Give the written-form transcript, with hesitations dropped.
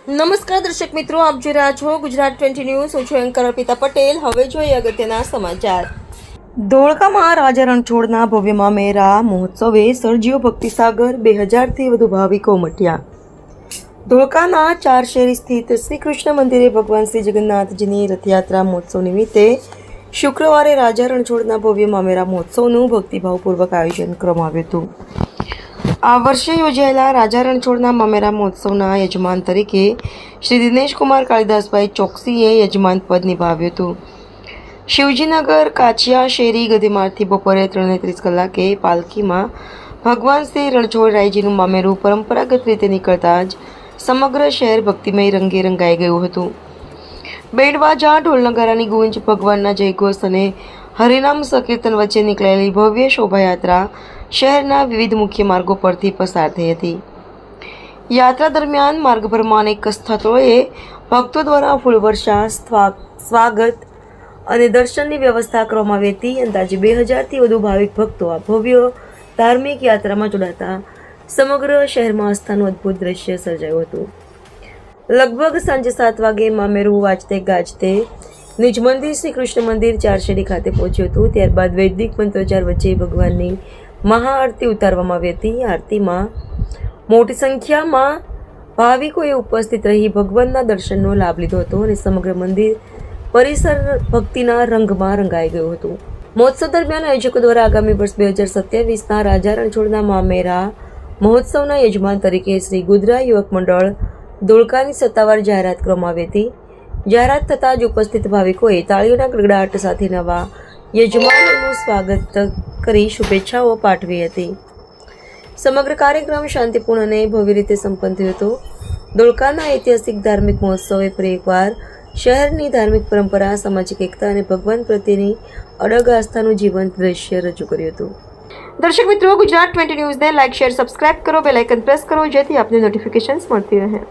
નમસ્કાર દર્શક મિત્રો, આપ જોઈ રહ્યા છો ગુજરાત 20 ન્યૂઝ. હું છું એન્કર અર્પિતા પટેલ. હવે જોઈએ અગત્યના સમાચાર. ધોળકામાં રાજા રણછોડના ભવ્ય મામેરા મહોત્સવે સર્જ્યો ભક્તિસાગર. 2000થી વધુ ભાવિકો ઉમટ્યા. ધોળકાના ચાર શેરી સ્થિત શ્રી કૃષ્ણ મંદિરે ભગવાન શ્રી જગન્નાથજીની રથયાત્રા મહોત્સવ નિમિત્તે શુક્રવારે રાજા રણછોડના ભવ્ય મામેરા મહોત્સવનું ભક્તિભાવપૂર્વક આયોજન કરવામાં આવ્યું હતું. આ વર્ષે યોજાયેલા રાજા રણછોડના મામેરા મહોત્સવના યજમાન તરીકે શ્રી દિનેશકુમાર કાલિદાસભાઈ ચોકસીએ યજમાન પદ નિભાવ્યું હતું. શિવજીનગર કાચિયા શેરી ગધેમારથી બપોરે 3:30 કલાકે પાલખીમાં ભગવાન શ્રી રણછોડરાયજીનું મામેરું પરંપરાગત રીતે નીકળતા જ સમગ્ર શહેર ભક્તિમય રંગે રંગાઈ ગયું હતું. બેન્ડવાજા ઢોલનગારાની ગૂંજ, ભગવાનના જયઘોષ અને હરિનામ સંકીર્તન વચ્ચે નીકળેલી ભવ્ય શોભાયાત્રા શહેરના વિવિધ મુખ્ય માર્ગો પરથી પસાર થઈ હતી. યાત્રા દરમિયાન માર્ગ પરના અનેક સ્થળોએ ભક્તો દ્વારા ફૂલવર્ષા, સ્વાગત અને દર્શનની વ્યવસ્થા કરવામાં આવી હતી. અંદાજે 2000થી વધુ ભાવિક ભક્તો આ ભવ્ય ધાર્મિક યાત્રામાં જોડાતા સમગ્ર શહેરમાં આસ્થાનું અદ્ભુત દ્રશ્ય સર્જાયું હતું. લગભગ સાંજે 7 વાગે મામેરું વાજતે ગાજતે નિજ મંદિર શ્રી કૃષ્ણ મંદિર ચારશેરી ખાતે પહોંચ્યું હતું. ત્યારબાદ વૈદિક મંત્રોચ્ચાર વચ્ચે ભગવાનની મહાઆરતી ઉતારવામાં આવી હતી. આરતીમાં મોટી સંખ્યામાં ભાવિકોએ ઉપસ્થિત રહી ભગવાનના દર્શનનો લાભ લીધો હતો અને સમગ્ર મંદિર પરિસર ભક્તિના રંગમાં રંગાઈ ગયું હતું. મહોત્સવ દરમિયાન આયોજકો દ્વારા આગામી વર્ષ 2027ના રાજા રણછોડના મામેરા મહોત્સવના યજમાન તરીકે શ્રી ગોધરા યુવક મંડળ ધોળકાની સત્તાવાર જાહેરાત કરવામાં આવી હતી. જાહેરાત થતાં જ ઉપસ્થિત ભાવિકોએ તાળીઓના ગડગડાટ સાથે નવા યજમાનોનું સ્વાગત કરી શુભેચ્છાઓ પાઠવી હતી. સમગ્ર કાર્યક્રમ શાંતિપૂર્ણ અને ભવ્ય રીતે સંપન્ન થયો હતો. ધોળકાના ઐતિહાસિક ધાર્મિક મહોત્સવે ફરી એકવાર શહેરની ધાર્મિક પરંપરા, સામાજિક એકતા અને ભગવાન પ્રત્યેની અડગ આસ્થાનું જીવંત દ્રશ્ય રજૂ કર્યું હતું. દર્શક મિત્રો, ગુજરાત 20 ન્યૂઝને લાઇક, શેર, સબસ્ક્રાઇબ કરો, બેલ આઇકન પ્રેસ કરો જેથી આપને નોટિફિકેશન્સ મળતી રહે.